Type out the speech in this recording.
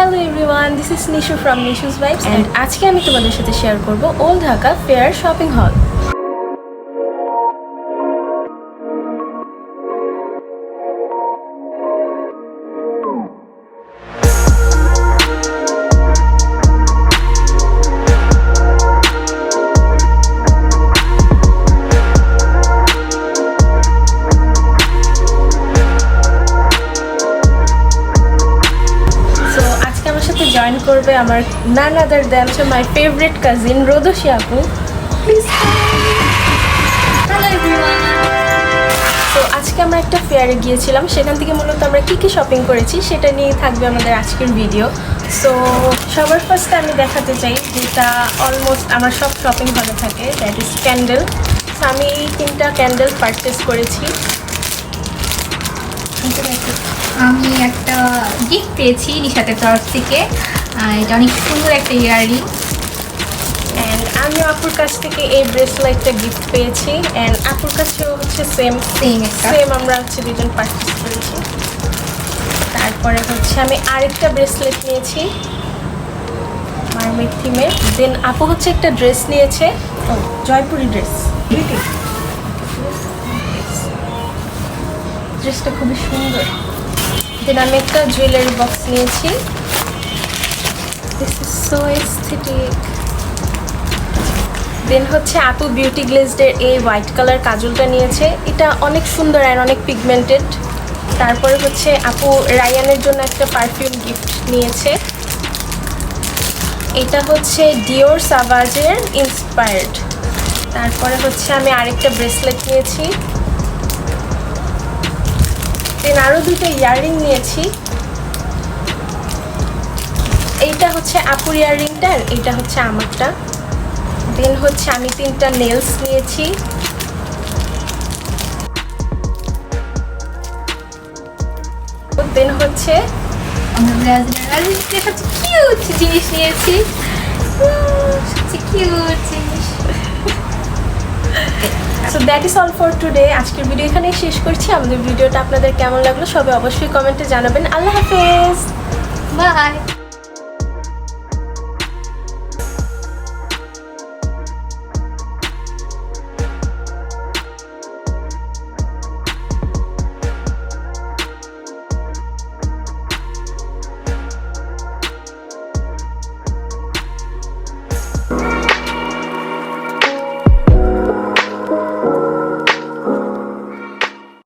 Hello everyone, this is Nishu from Nishu's Vibes and আজকে আমি তোমাদের সাথে শেয়ার করব ওল্ড ঢাকা ফেয়ার শপিং হল। জয়েন করবে আমার none other than my favorite cousin রোদসী আপু। Please hello everyone. তো আজকে আমরা একটা ফেয়ারে গিয়েছিলাম, সেখান থেকে মূলত আমরা কী কী শপিং করেছি সেটা নিয়ে থাকবে আমাদের আজকের ভিডিও। সো সবার ফার্স্টে আমি দেখাতে চাই যেটা অলমোস্ট আমার সব শপিং হলে থাকে, দ্যাট ইজ ক্যান্ডেল। সো আমি এই 3টা ক্যান্ডেল পারচেস করেছি। আমি একটা গিফট পেয়েছি নিশাতের তরফ থেকে, এটা অনেক সুন্দর একটা ইয়াররিং। অ্যান্ড আমি আপুর কাছ থেকে এই ব্রেসলেটটা গিফট পেয়েছি, অ্যান্ড আপুর কাছেও হচ্ছে সেম আমরা হচ্ছে দুজন পারচেস করেছি। তারপরে হচ্ছে আমি আরেকটা ব্রেসলেট নিয়েছি মারমেড থিমের। দেন আপু হচ্ছে একটা ড্রেস নিয়েছে, জয়পুরি ড্রেস, ড্রেসটা খুবই সুন্দর। দেন আমি একটা জুয়েলারি বক্স নিয়েছি, দিস ইজ সো এস্থেটিক। দেন হচ্ছে আপু বিউটি গ্লেজডের এই হোয়াইট কালার কাজলটা নিয়েছে, এটা অনেক সুন্দর অ্যান্ড অনেক পিগমেন্টেড। তারপরে হচ্ছে আপু রায়ানের জন্য একটা পারফিউম গিফট নিয়েছে, এটা হচ্ছে ডিওর সাভাজের ইন্সপায়ার্ড। তারপরে হচ্ছে আমি আরেকটা ব্রেসলেট নিয়েছি, দেন আরও 2টা ইয়াররিং নিয়েছি। এইটা হচ্ছে আপুর ইয়াররিংটা আর এইটা হচ্ছে আমারটা। দেন হচ্ছে আমি 3টা নেলস নিয়েছি। দেন হচ্ছে কিউট জিনিস নিয়েছি, কিউট জিনিস। So that is all for today. আজকের ভিডিও এখানেই শেষ করছি। আমাদের ভিডিওটা আপনাদের কেমন লাগলো সবাই অবশ্যই কমেন্টে জানাবেন। আল্লাহ হাফেজ, বাই।